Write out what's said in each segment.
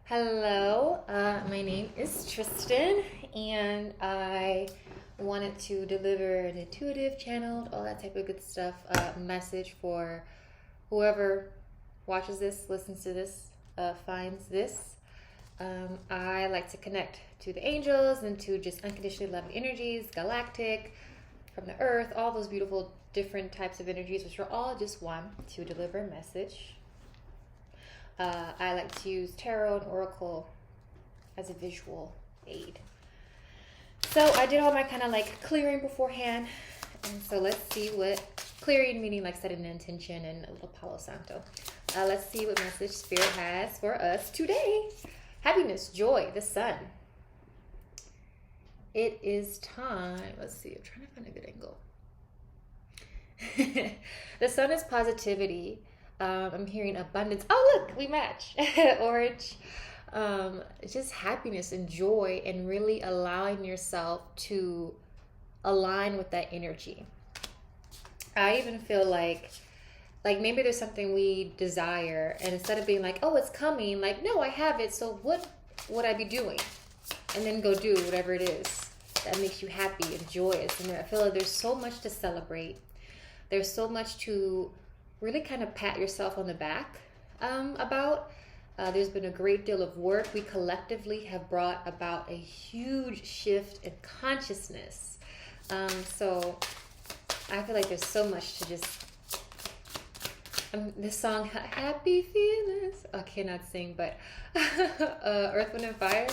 Hello, my name is Tristan, and I wanted to deliver an intuitive, channeled, all that type of good stuff message for whoever watches this, listens to this, finds this. I like to connect to the angels and to just unconditionally loving energies, galactic, from the earth, all those beautiful different types of energies, which are all just one, to deliver a message. I like to use tarot and oracle as a visual aid. So I did all my kind of like clearing beforehand. And so let's see what clearing, meaning like setting an intention and a little Palo Santo. Let's see what message Spirit has for us today. Happiness, joy, the sun. It is time. Let's see. I'm trying to find a good angle. The sun is positivity. I'm hearing abundance. Oh, look, we match. Orange. It's just happiness and joy and really allowing yourself to align with that energy. I even feel like maybe there's something we desire, and instead of being like, oh, it's coming, like, no, I have it, so what would I be doing? And then go do whatever it is that makes you happy and joyous. And I feel like there's so much to celebrate. There's so much to really kind of pat yourself on the back about. There's been a great deal of work. We collectively have brought about a huge shift in consciousness. So I feel like there's so much to just... this song, Happy Feelings, I cannot sing, but Earth, Wind, and Fire,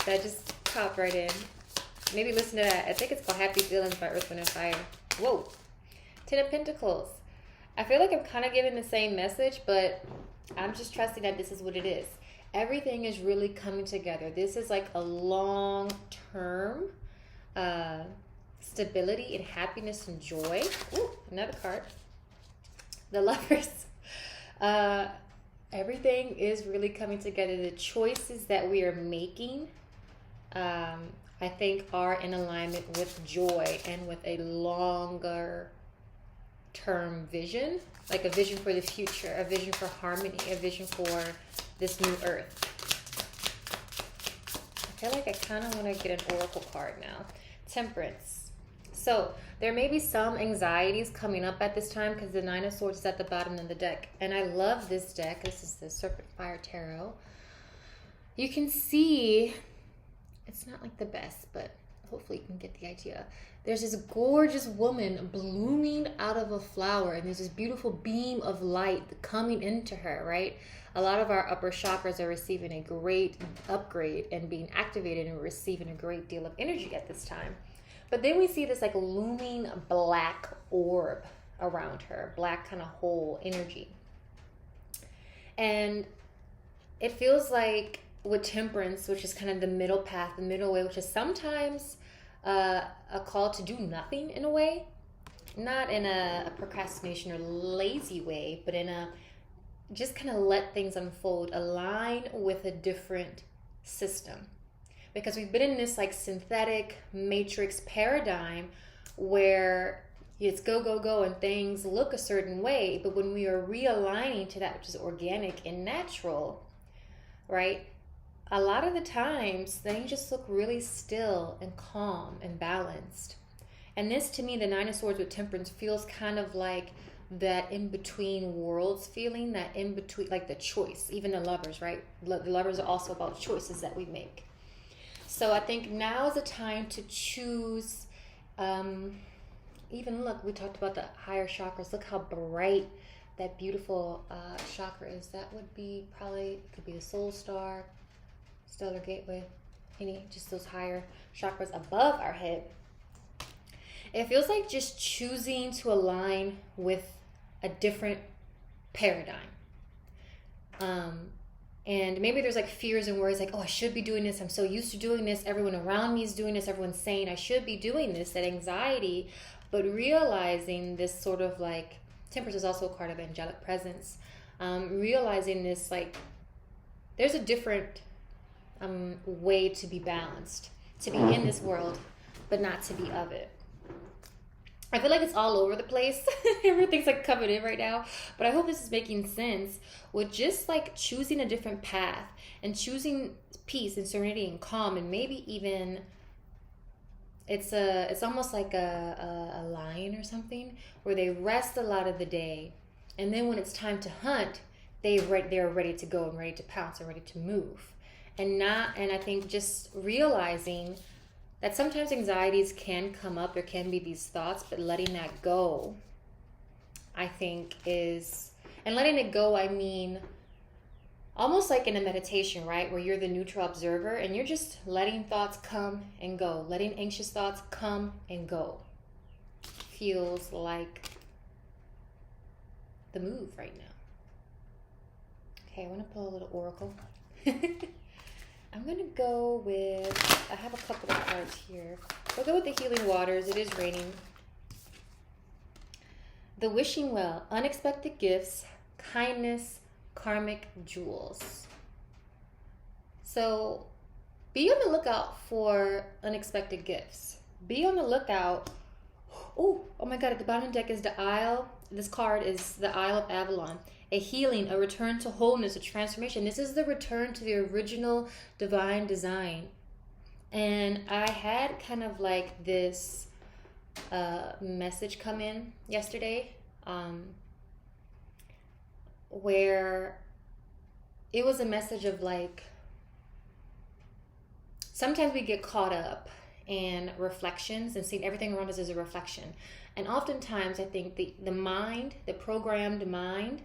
that just popped right in. Maybe listen to that. I think it's called Happy Feelings by Earth, Wind, and Fire. Whoa. Ten of Pentacles. I feel like I'm kind of giving the same message, but I'm just trusting that this is what it is. Everything is really coming together. This is like a long-term stability and happiness and joy. Ooh, another card. The Lovers. Everything is really coming together. The choices that we are making, I think, are in alignment with joy and with a longer term vision, like a vision for the future, a vision for harmony, a vision for this new earth. I feel like I kind of want to get an oracle card now. Temperance. So there may be some anxieties coming up at this time because the Nine of Swords is at the bottom of the deck. And I love this deck. This is the Serpent Fire Tarot. You can see it's not like the best, but hopefully you can get the idea. There's this gorgeous woman blooming out of a flower, and there's this beautiful beam of light coming into her, right? A lot of our upper chakras are receiving a great upgrade and being activated and receiving a great deal of energy at this time. But then we see this like looming black orb around her, black kind of whole energy. And it feels like with temperance, which is kind of the middle path, the middle way, which is sometimes a call to do nothing in a way, not in a procrastination or lazy way, but in a just kind of let things unfold, align with a different system. Because we've been in this like synthetic matrix paradigm where it's go, go, go, and things look a certain way. But when we are realigning to that which is organic and natural, right? A lot of the times things just look really still and calm and balanced. And this, to me, the Nine of Swords with Temperance feels kind of like that in-between worlds feeling, that in-between, like the choice, even the Lovers, right? The Lovers are also about choices that we make. So I think now is the time to choose, even look, we talked about the higher chakras. Look how bright that beautiful chakra is. That would be probably, it could be the soul star, stellar gateway, just those higher chakras above our head. It feels like just choosing to align with a different paradigm. And maybe there's like fears and worries like, oh, I should be doing this. I'm so used to doing this. Everyone around me is doing this. Everyone's saying I should be doing this, that anxiety. But realizing this sort of like, temperance is also a card of angelic presence. Realizing this, like, there's a different way to be balanced, to be in this world, but not to be of it. I feel like it's all over the place. Everything's like covered in right now. But I hope this is making sense with just like choosing a different path and choosing peace and serenity and calm, and maybe even it's almost like a lion or something where they rest a lot of the day, and then when it's time to hunt, they're ready to go and ready to pounce and ready to move. And I think just realizing that sometimes anxieties can come up, there can be these thoughts, but letting that go, I think is, and letting it go, I mean, almost like in a meditation, right? Where you're the neutral observer and you're just letting thoughts come and go, letting anxious thoughts come and go. Feels like the move right now. Okay, I want to pull a little oracle. I'm going to go with, I have a couple of cards here. We'll go with the healing waters. It is raining. The wishing well, unexpected gifts, kindness, karmic jewels. So be on the lookout for unexpected gifts. Be on the lookout. Oh my God, at the bottom of the deck is the Isle. This card is the Isle of Avalon. A healing, a return to wholeness, a transformation. This is the return to the original divine design. And I had kind of like this message come in yesterday where it was a message of like, sometimes we get caught up in reflections and seeing everything around us as a reflection. And oftentimes I think the mind, the programmed mind,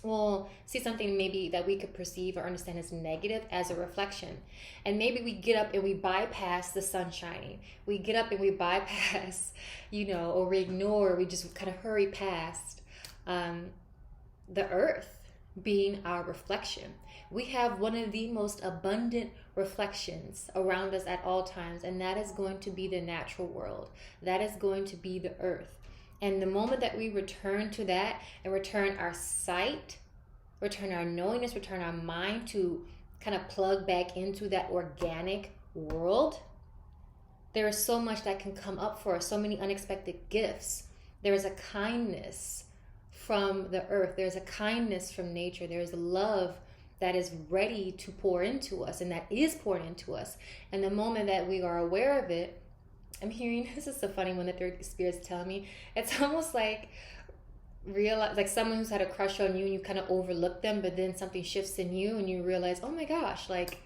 will see something maybe that we could perceive or understand as negative as a reflection. And maybe we get up and we bypass the sun shining. We get up and we bypass, or we ignore, we just kind of hurry past the earth being our reflection. We have one of the most abundant reflections around us at all times, and that is going to be the natural world. That is going to be the earth. And the moment that we return to that and return our sight, return our knowingness, return our mind to kind of plug back into that organic world, there is so much that can come up for us, so many unexpected gifts. There is a kindness from the earth. There's a kindness from nature. There's a love that is ready to pour into us and that is poured into us. And the moment that we are aware of it, I'm hearing, this is so funny when the third spirit's telling me, it's almost like realize, like someone who's had a crush on you and you kind of overlook them, but then something shifts in you and you realize, oh my gosh, like,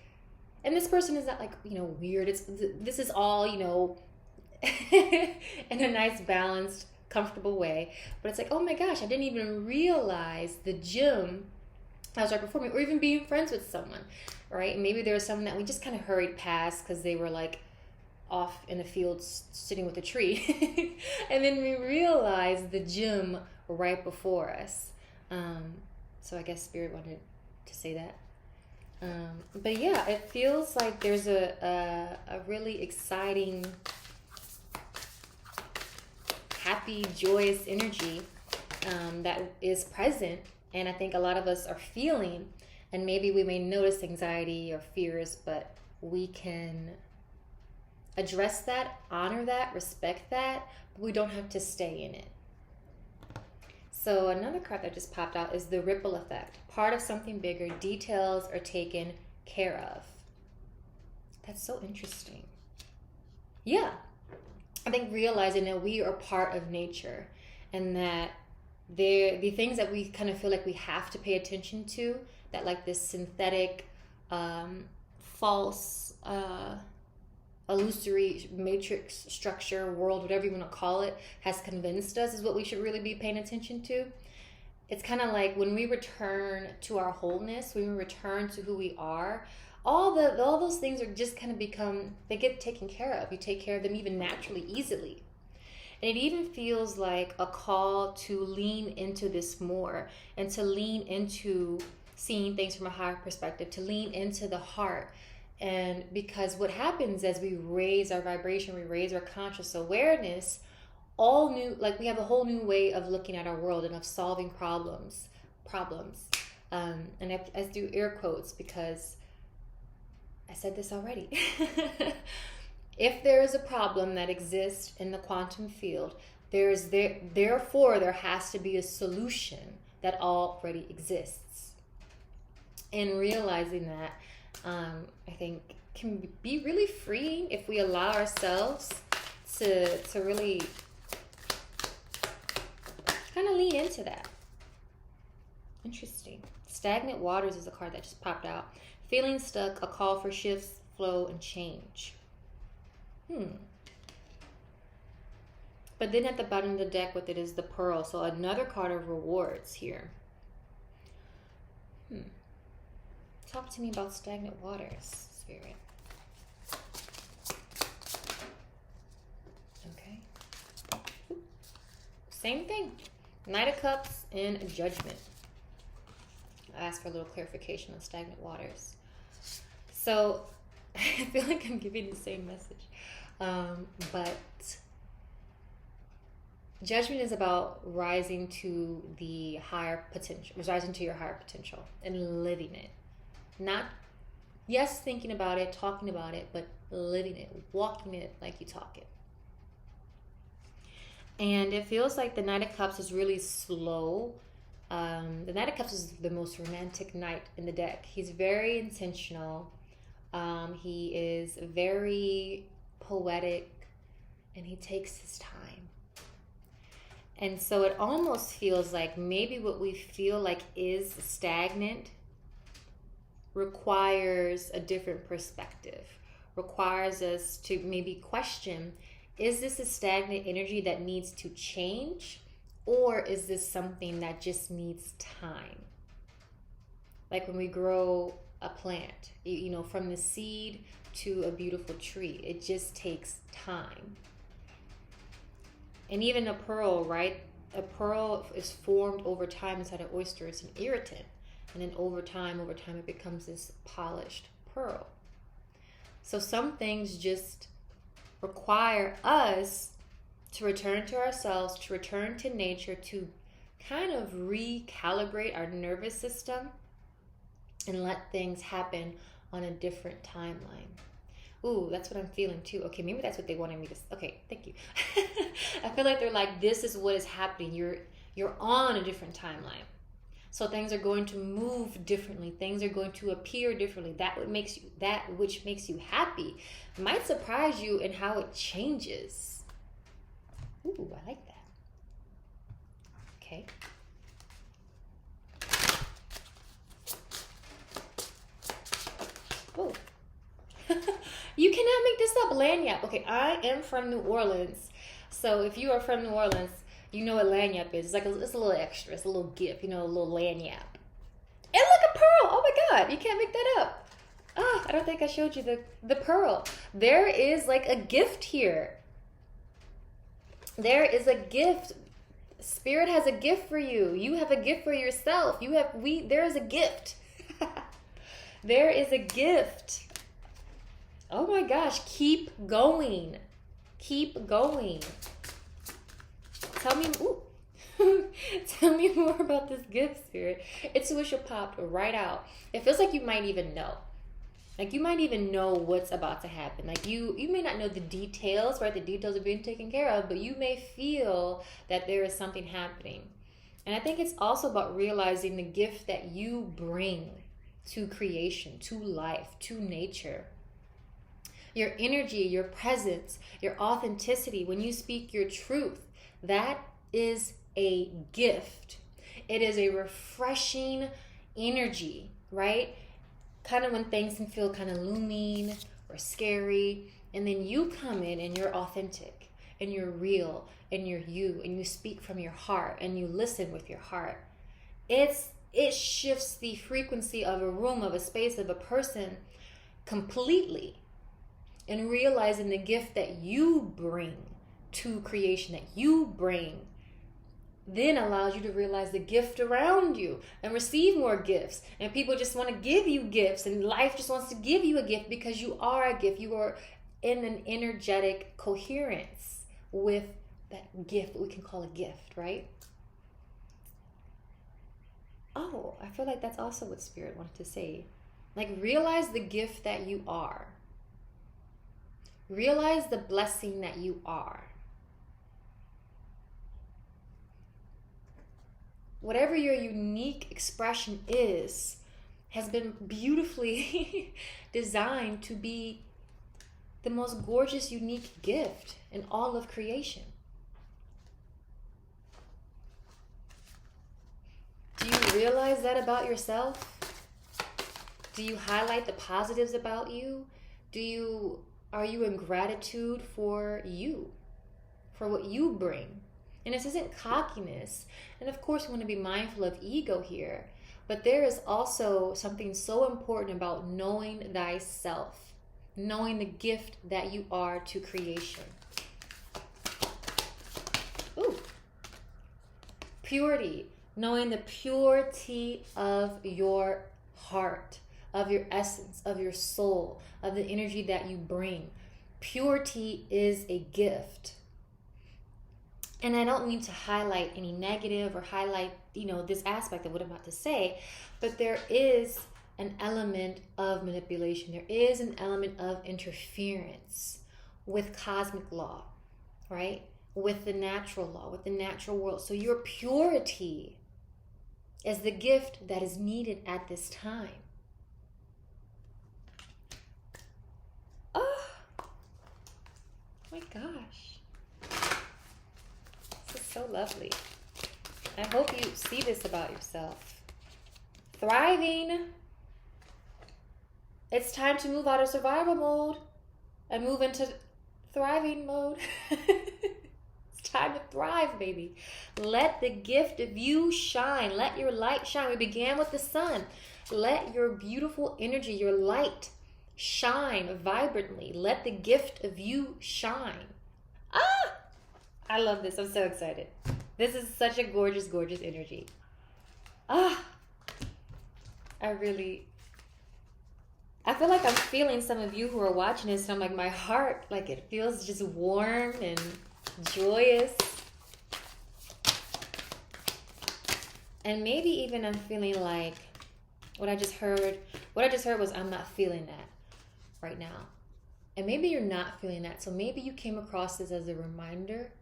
and this person is not like, weird. This is all, in a nice, balanced, comfortable way. But it's like, oh my gosh, I didn't even realize the gym that was right before me, or even being friends with someone, right? Maybe there was someone that we just kind of hurried past because they were like off in the field sitting with a tree. And then we realized the gym right before us. So I guess Spirit wanted to say that. But yeah, it feels like there's a really exciting, happy, joyous energy that is present. And I think a lot of us are feeling, and maybe we may notice anxiety or fears, but we can address that, honor that, respect that, but we don't have to stay in it. So another card that just popped out is the ripple effect. Part of something bigger, details are taken care of. That's so interesting. Yeah. I think realizing that we are part of nature and that the things that we kind of feel like we have to pay attention to, that like this synthetic, false, illusory matrix structure, world, whatever you want to call it, has convinced us is what we should really be paying attention to. It's kind of like when we return to our wholeness, when we return to who we are, all those things are just kind of they get taken care of. You take care of them even naturally, easily. And it even feels like a call to lean into this more and to lean into seeing things from a higher perspective, to lean into the heart. And because what happens as we raise our vibration, we raise our conscious awareness, we have a whole new way of looking at our world and of solving problems. And I do air quotes because I said this already. If there is a problem that exists in the quantum field, therefore there has to be a solution that already exists. And realizing that, I think, can be really freeing if we allow ourselves to really kind of lean into that. Interesting. Stagnant waters is a card that just popped out. Feeling stuck, a call for shifts, flow, and change. But then at the bottom of the deck with it is the pearl. So another card of rewards here. Talk to me about stagnant waters, Spirit. Okay. Same thing. Knight of Cups and Judgment. I asked for a little clarification on stagnant waters. So I feel like I'm giving the same message. But Judgment is about rising to the higher potential, rising to your higher potential and living it. Not, yes, thinking about it, talking about it, but living it, walking it like you talk it. And it feels like the Knight of Cups is really slow. The Knight of Cups is the most romantic knight in the deck. He's very intentional. He is very poetic, and he takes his time. And so it almost feels like maybe what we feel like is stagnant requires a different perspective, requires us to maybe question, is this a stagnant energy that needs to change, or is this something that just needs time? Like when we grow a plant, you know, from the seed to a beautiful tree, it just takes time. And even a pearl, right? A pearl is formed over time inside an oyster. It's an irritant. And then over time, it becomes this polished pearl. So some things just require us to return to ourselves, to return to nature, to kind of recalibrate our nervous system and let things happen on a different timeline. Ooh, that's what I'm feeling too. Okay, maybe that's what they wanted me to. Okay, thank you. I feel like they're like, this is what is happening. You're on a different timeline. So things are going to move differently. Things are going to appear differently. That which makes you happy might surprise you in how it changes. Ooh, I like that. Okay. Oh. You cannot make this up, lanyap. Okay, I am from New Orleans. So if you are from New Orleans, you know what lanyap is. It's a little extra. It's a little gift, you know, a little lanyap. And look, a pearl. Oh my God, you can't make that up. I don't think I showed you the pearl. There is like a gift here. There is a gift. Spirit has a gift for you. You have a gift for yourself. There is a gift. There is a gift. Oh my gosh, keep going. Keep going. Tell me more about this gift, Spirit. Intuition popped right out. It feels like you might even know. Like you might even know what's about to happen. Like you may not know the details, right? The details are being taken care of, but you may feel that there is something happening. And I think it's also about realizing the gift that you bring to creation, to life, to nature. Your energy, your presence, your authenticity, when you speak your truth, that is a gift. It is a refreshing energy, right? Kind of when things can feel kind of looming or scary, and then you come in and you're authentic and you're real and you're you and you speak from your heart and you listen with your heart. It shifts the frequency of a room, of a space, of a person completely. And realizing the gift that you bring to creation, that you bring, then allows you to realize the gift around you and receive more gifts. And people just want to give you gifts, and life just wants to give you a gift because you are a gift. You are in an energetic coherence with that gift, what we can call a gift, right? Oh, I feel like that's also what Spirit wanted to say. Like, realize the gift that you are. Realize the blessing that you are. Whatever your unique expression is, has been beautifully designed to be the most gorgeous, unique gift in all of creation. Do you realize that about yourself? Do you highlight the positives about you? Are you in gratitude for you, for what you bring? And this isn't cockiness. And of course, we want to be mindful of ego here. But there is also something so important about knowing thyself, knowing the gift that you are to creation. Ooh. Purity, knowing the purity of your heart, of your essence, of your soul, of the energy that you bring. Purity is a gift. And I don't mean to highlight any negative or highlight, this aspect of what I'm about to say, but there is an element of manipulation. There is an element of interference with cosmic law, right? With the natural law, with the natural world. So your purity is the gift that is needed at this time. Oh my gosh. This is so lovely. I hope you see this about yourself. Thriving. It's time to move out of survival mode and move into thriving mode. It's time to thrive, baby. Let the gift of you shine. Let your light shine. We began with the sun. Let your beautiful energy, your light, shine vibrantly. Let the gift of you shine. I love this. I'm so excited. This is such a gorgeous, gorgeous energy. I feel like I'm feeling some of you who are watching this, and I'm like, my heart, like it feels just warm and joyous. And maybe even I'm feeling like what I just heard was I'm not feeling that right now. And maybe you're not feeling that. So maybe you came across this as a reminder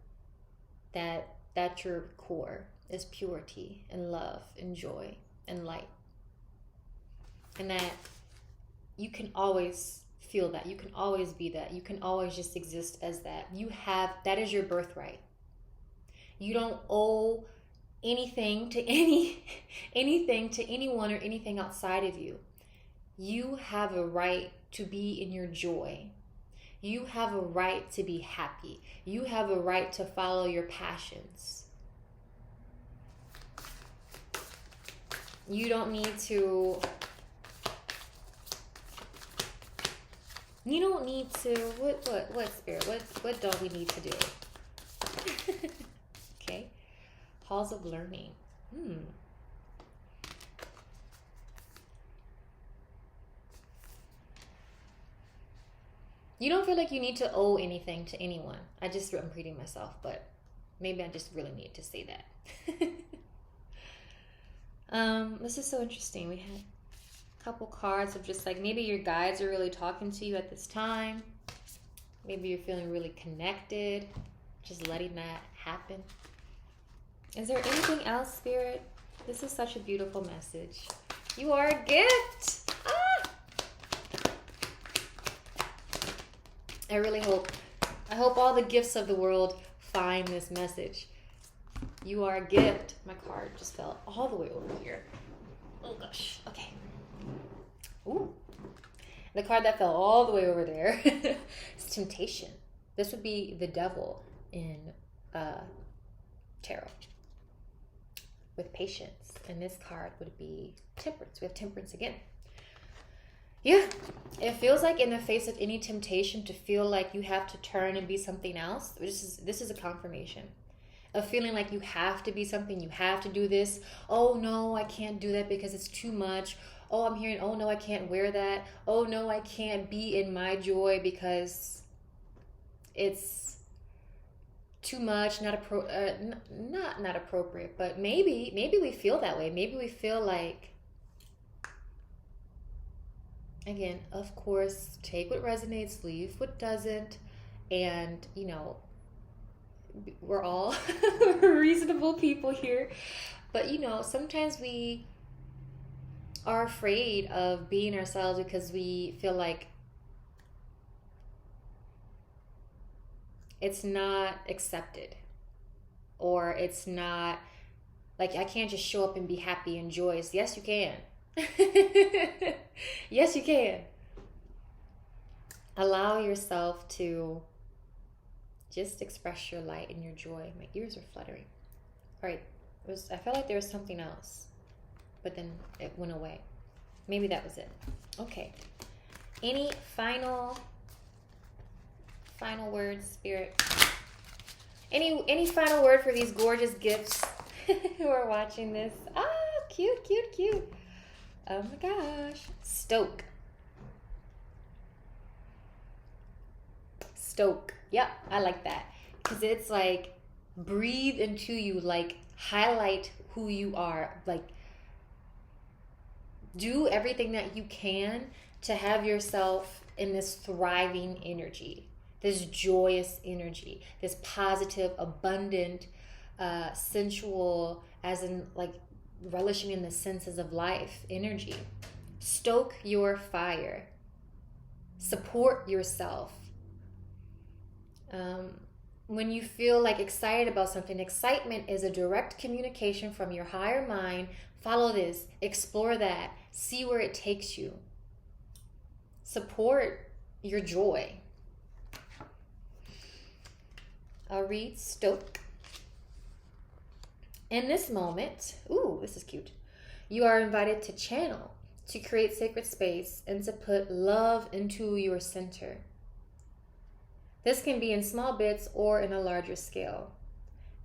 that your core is purity and love and joy and light. And that you can always feel that. You can always be that. You can always just exist as that. That is your birthright. You don't owe anything to anyone or anything outside of you. You have a right to be in your joy. You have a right to be happy. You have a right to follow your passions. You don't need to what spirit? What don't we need to do? Okay. Halls of learning. You don't feel like you need to owe anything to anyone. I'm reading myself, but maybe I just really need to say that. This is so interesting. We had a couple cards of just like maybe your guides are really talking to you at this time. Maybe you're feeling really connected. Just letting that happen. Is there anything else, Spirit? This is such a beautiful message. You are a gift. I hope all the gifts of the world find this message. You are a gift. My card just fell all the way over here. Oh gosh. Okay. Ooh. The card that fell all the way over there is temptation. This would be the devil in tarot with patience. And this card would be temperance. We have temperance again. Yeah, it feels like in the face of any temptation to feel like you have to turn and be something else. This is a confirmation of feeling like you have to be something, you have to do this. Oh no, I can't do that because it's too much. Oh, I'm hearing, oh no, I can't wear that. Oh no, I can't be in my joy because it's too much, not appropriate. But maybe we feel that way. Maybe we feel like, again, of course, take what resonates, leave what doesn't. And, we're all reasonable people here. But, sometimes we are afraid of being ourselves because we feel like it's not accepted, or it's not like I can't just show up and be happy and joyous. Yes, you can. Yes, you can. Allow yourself to just express your light and your joy. My ears are fluttering. All right. I felt like there was something else, but then it went away. Maybe that was it. Okay. Any final words, Spirit? Any final word for these gorgeous gifts who are watching this? Ah, cute, cute, cute. Oh my gosh. Stoke. Yep, I like that. Because it's like breathe into you, like highlight who you are. Like do everything that you can to have yourself in this thriving energy, this joyous energy, this positive, abundant, sensual, as in like relishing in the senses of life energy. Stoke your fire. Support yourself. When you feel like excited about something, excitement is a direct communication from your higher mind. Follow this, explore that, see where it takes you. Support your joy. I'll read Stoke. In this moment, ooh, this is cute. You are invited to channel, to create sacred space, and to put love into your center. This can be in small bits or in a larger scale.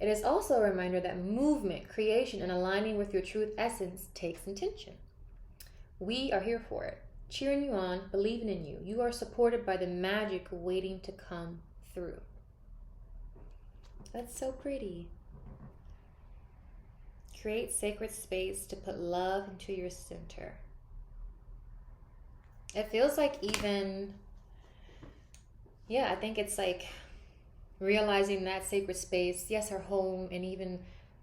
It is also a reminder that movement, creation, and aligning with your truth essence takes intention. We are here for it, cheering you on, believing in you. You are supported by the magic waiting to come through. That's so pretty. Create sacred space to put love into your center. It feels like even... I think it's like realizing that sacred space, yes, our home, and even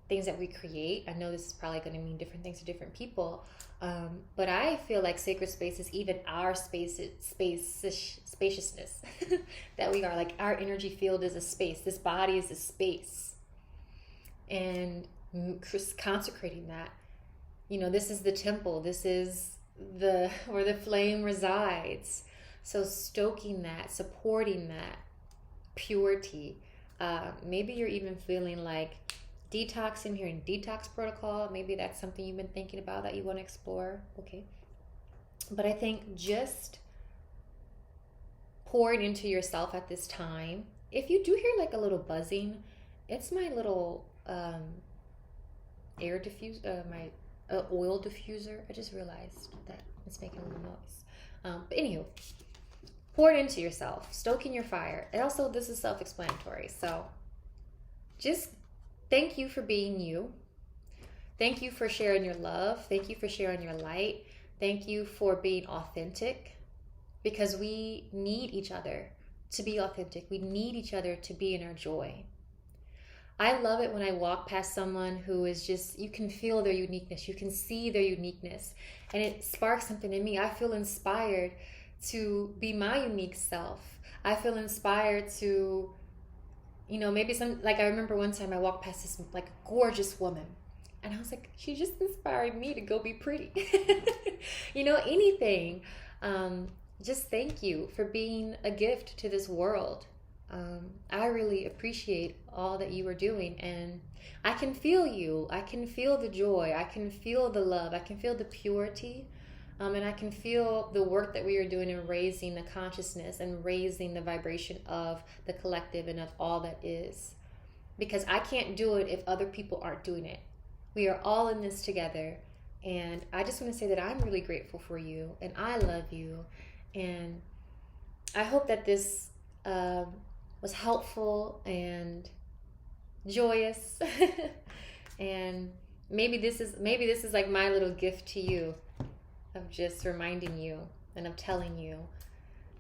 things that we create. I know this is probably going to mean different things to different people, but I feel like sacred space is even our spaciousness that we are. Like our energy field is a space. This body is a space, and consecrating that. This is the temple. This is where the flame resides. So stoking that, supporting that purity. Maybe you're even feeling like detoxing here in detox protocol. Maybe that's something you've been thinking about that you want to explore. Okay. But I think just pouring into yourself at this time. If you do hear like a little buzzing, it's my little air diffuser, my oil diffuser. I just realized that it's making a little noise. But anywho, pour it into yourself, stoking your fire. And also, this is self-explanatory. So just thank you for being you. Thank you for sharing your love. Thank you for sharing your light. Thank you for being authentic, because we need each other to be authentic. We need each other to be in our joy. I love it when I walk past someone who is just, you can feel their uniqueness. You can see their uniqueness, and it sparks something in me. I feel inspired to be my unique self. I feel inspired to, maybe I remember one time I walked past this like gorgeous woman, and I was like, she just inspired me to go be pretty. Anything. Just thank you for being a gift to this world. I really appreciate all that you are doing, and I can feel you. I can feel the joy. I can feel the love. I can feel the purity. And I can feel the work that we are doing in raising the consciousness and raising the vibration of the collective and of all that is. Because I can't do it if other people aren't doing it. We are all in this together. And I just want to say that I'm really grateful for you, and I love you. And I hope that this was helpful and joyous. And maybe this is like my little gift to you, of just reminding you and of telling you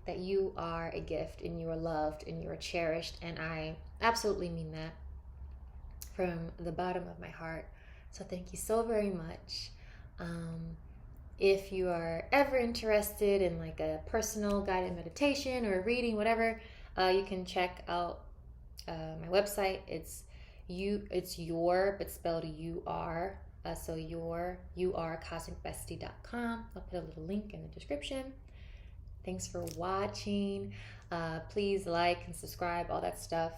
that you are a gift and you are loved and you are cherished. And I absolutely mean that from the bottom of my heart. So thank you so very much. If you are ever interested in like a personal guided meditation or a reading, whatever, you can check out my website. It's your, but spelled UR. So cosmicbestie.com. I'll put a little link in the description. Thanks for watching. Please like and subscribe, all that stuff,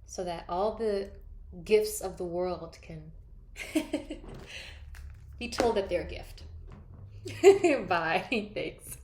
so that all the gifts of the world can be told that they're a gift. Bye. Thanks.